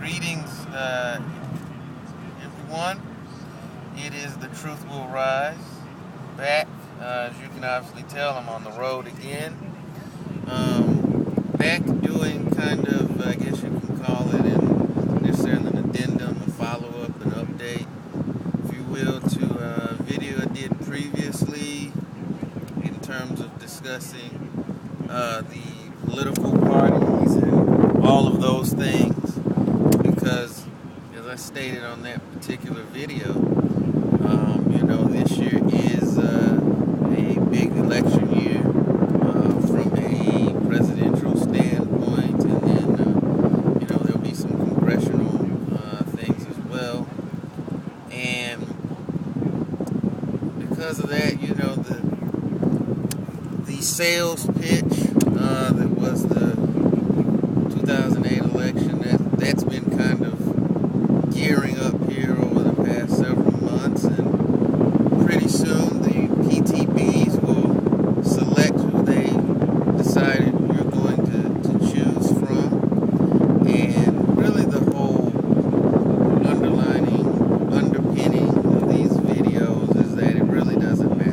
Greetings, everyone. It is The Truth Will Rise. Back, as you can obviously tell, I'm on the road again. Back doing kind of, I guess you can call it, necessarily an addendum, a follow-up, an update, if you will, to a video I did previously in terms of discussing the political parties and all of those things. Because, as I stated on that particular video, this year is a big election year from a presidential standpoint, and then, there'll be some congressional things as well. And because of that, the sales pitch that was the 2008 election, that's been kind of gearing up here over the past several months, and pretty soon the PTBs will select who they decided you're going to choose from. And really the whole underpinning of these videos is that it really doesn't matter.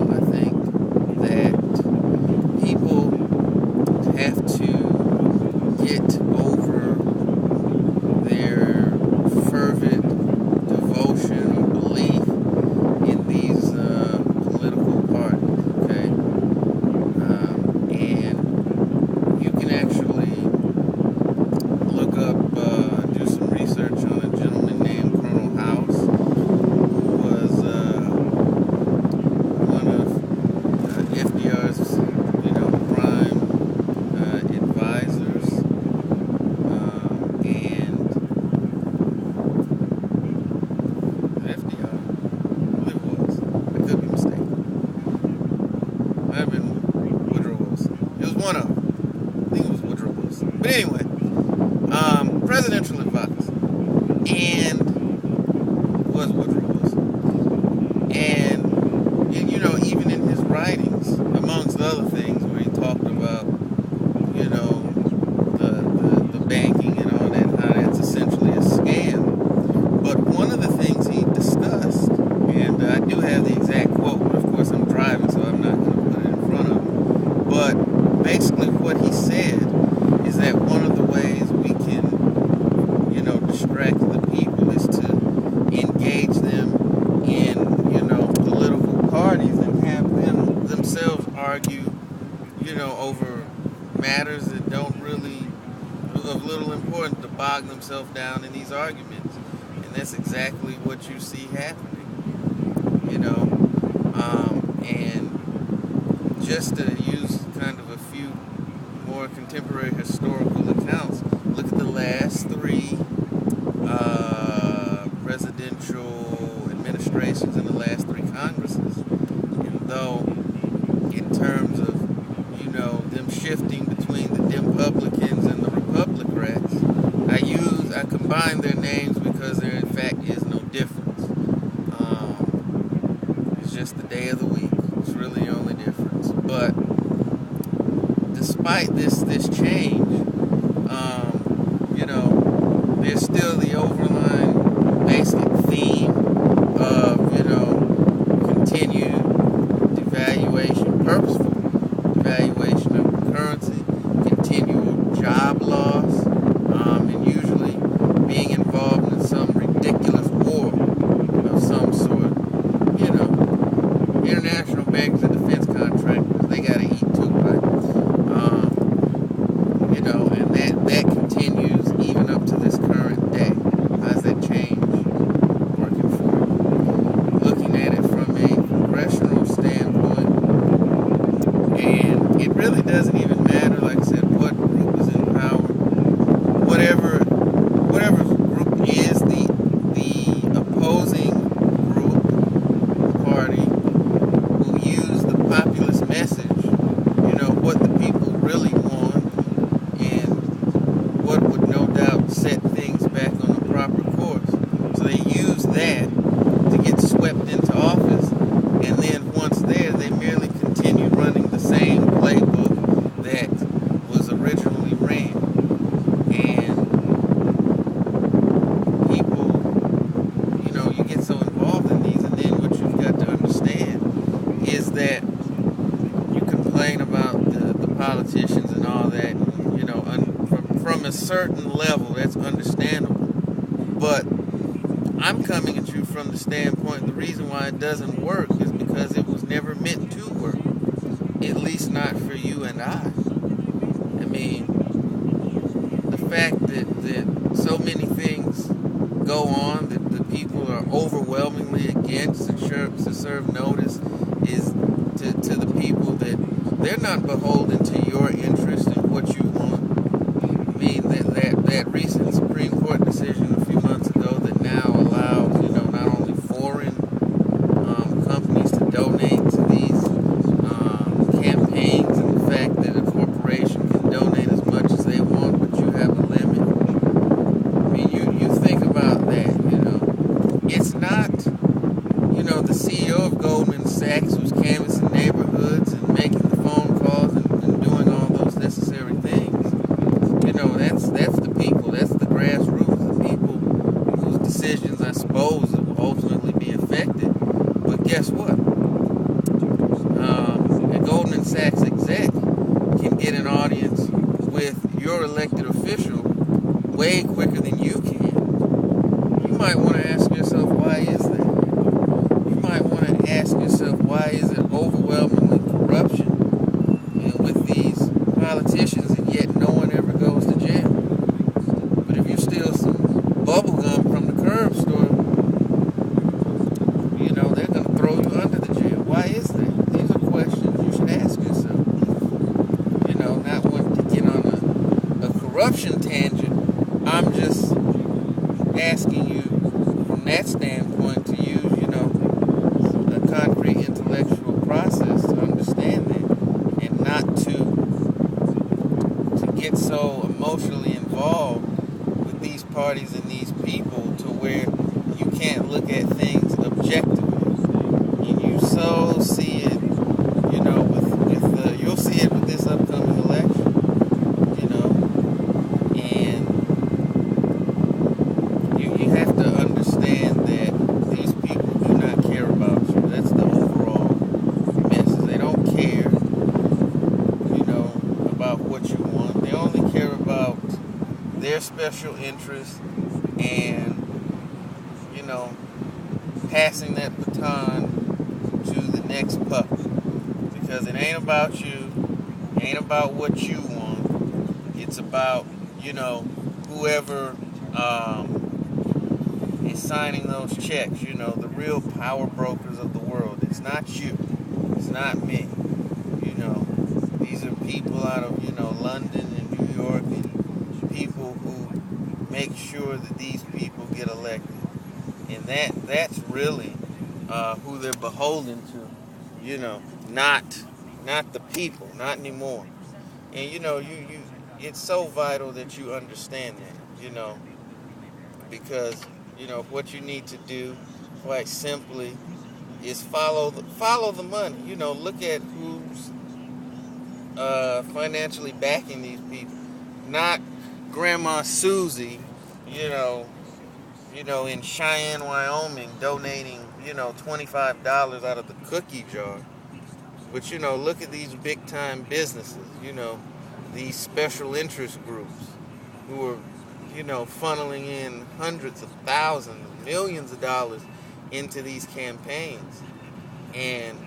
I think that people have to get over their fervent devotion or belief in these political parties, okay? And you can actually look up, do some research on a gentleman named Colonel House, who was one of FDR's, prime advisors, and FDR, I believe it was. I could be mistaken. Might have been Woodrow Wilson. It was one of them. I think it was Woodrow Wilson. But anyway, presidential advisor, and was Woodrow Wilson. And even in his writings, amongst other things, where he talked about, the banking and all that, how that's essentially a scam. But one of the things he discussed, and I do have the exact quote, but of course I'm driving, so I'm not going to put it in front of me. But basically what he said is that one of the ways we can, distract the people is to engage them in, political parties and have them themselves argue, over matters that don't really, of little importance, to bog themselves down in these arguments. And that's exactly what you see happening, and just to use kind of a few more contemporary historical accounts, look at the last three presidential administrations and the last three Congresses. And though in terms of, them shifting between the Republicans and the Republicrats, I combine their names because there in fact is no difference. It's just the day of the week. It's really the only difference. But despite this change, there's still the overlying basic theme of, continued devaluation, purposeful devaluation of the currency, continual job loss, and usually being involved in some ridiculous war of some sort. International bankers and defense contractors, they gotta eat too, right? And that continues even up to this current day. How's that change working for you? Looking at it from a congressional standpoint, and it really doesn't even matter, like I said, what group is in power. all that, from a certain level, that's understandable. But I'm coming at you from the standpoint, the reason why it doesn't work is because it was never meant to work. At least not for you and I. I mean, the fact that so many things go on, that the people are overwhelmingly against to serve notice, is to the people that they're not beholden to your interest and what you want. I mean, that recent Supreme Court decision a few months ago that now allows, not only foreign companies to donate to these campaigns, and the fact that a corporation can donate as much as they want, but you have a limit. I mean, you think about that, It's not, the CEO of Goldman Sachs who's canvassing neighborhoods and making the phone calls and doing all those necessary things. That's the people, that's the grassroots, the people whose decisions, I suppose, will ultimately be affected. But guess what? A Goldman Sachs exec can get an audience with your elected official way quicker than you can. You might want to ask yourself, why is that? You might want to ask yourself, why is it overwhelmingly corruption with these politicians, and yet no one ever goes to jail? But if you steal some bubble gum from the curb store, they're going to throw you under the jail. Why is that? These are questions you should ask yourself. Not wanting to get on a corruption tangent. I'm just asking you from that standpoint to use, a concrete intellectual process to understand that, and not to get so emotionally involved with these parties and these people to where you can't look at things objectively. And you so see it, you'll see it with this upcoming election, and you have to understand that these people do not care about you. That's the overall message. They don't care, about what you want. They only care about their special interests and, passing that baton to the next puppet. Because it ain't about you, it ain't about what you want. It's about, whoever is signing those checks, the real power brokers of the world. It's not you. It's not me. These are people out of, London and New York, and people who make sure that these people get elected. And that's really who they're beholden to, not the people, not anymore. And you it's so vital that you understand that, because what you need to do, quite simply, is follow the money. Look at who's financially backing these people, not Grandma Susie, in Cheyenne, Wyoming, donating, $25 out of the cookie jar. But, look at these big-time businesses, these special interest groups who are, funneling in hundreds of thousands, millions of dollars into these campaigns. And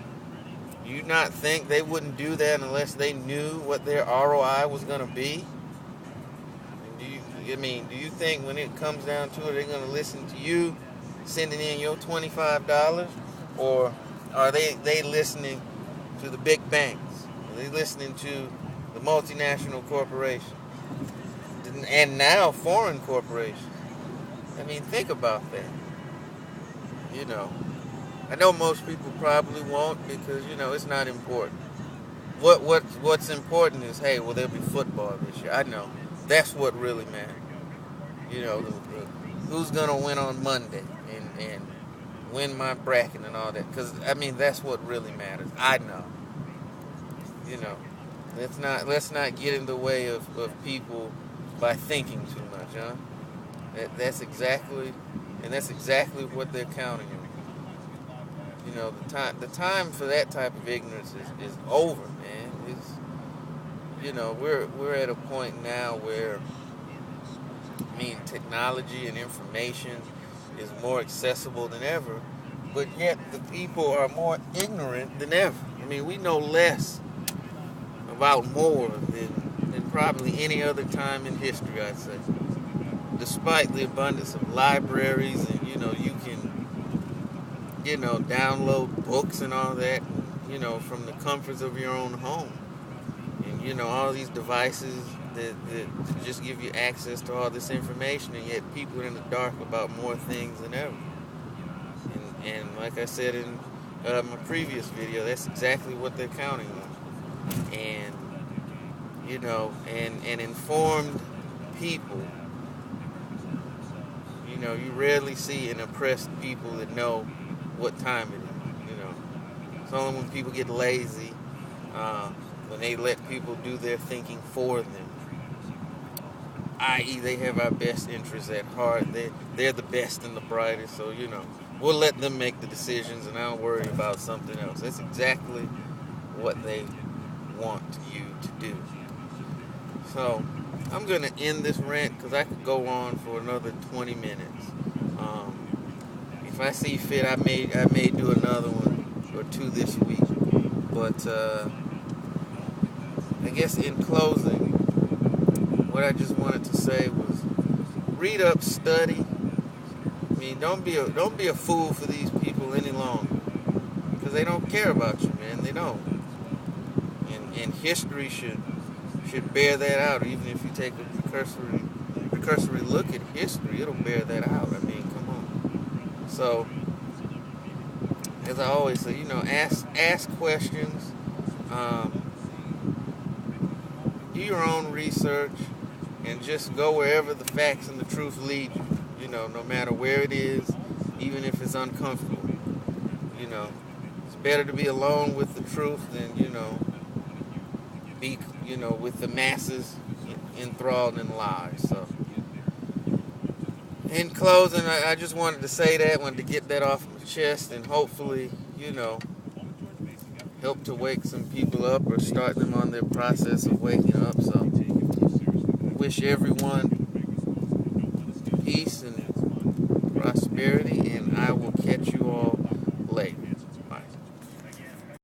you not think they wouldn't do that unless they knew what their ROI was going to be? Do you think when it comes down to it, they're going to listen to you sending in your $25? Or are they listening to the big banks? Are they listening to the multinational corporations? And now foreign corporations. I mean, think about that. I know most people probably won't because, it's not important. What's important is, hey, will there be football this year? I know. That's what really matters. Who's going to win on Monday and win my bracket and all that. Because, that's what really matters. I know. Let's not get in the way of people by thinking too much, huh? That's exactly what they're counting on. The time for that type of ignorance is over, man. we're at a point now where, I mean, technology and information is more accessible than ever, but yet the people are more ignorant than ever. I mean, we know less about more than probably any other time in history, I'd say. Despite the abundance of libraries and, you can, download books and all that, from the comforts of your own home. And, all these devices that just give you access to all this information, and yet people are in the dark about more things than ever. And like I said in my previous video, that's exactly what they're counting on. And, and informed people, you rarely see an oppressed people that know what time it is. It's only when people get lazy, when they let people do their thinking for them, i.e. they have our best interests at heart. They're the best and the brightest, so, we'll let them make the decisions, and I don't worry about something else. That's exactly what they want you to do. So, I'm going to end this rant because I could go on for another 20 minutes. If I see fit, I may do another one or two this week. But I guess in closing, what I just wanted to say was read up, study. I mean, don't be a fool for these people any longer, because they don't care about you, man. They don't. And history should bear that out. Even if you take a precursory look at history, it'll bear that out. I mean, come on. So, as I always say, ask questions. Do your own research, and just go wherever the facts and the truth lead you. No matter where it is, even if it's uncomfortable. It's better to be alone with the truth than, be, with the masses enthralled in lies. So, in closing, I just wanted to say that, wanted to get that off my chest, and hopefully, help to wake some people up or start them on their process of waking up. So, wish everyone peace and prosperity, and I will catch you all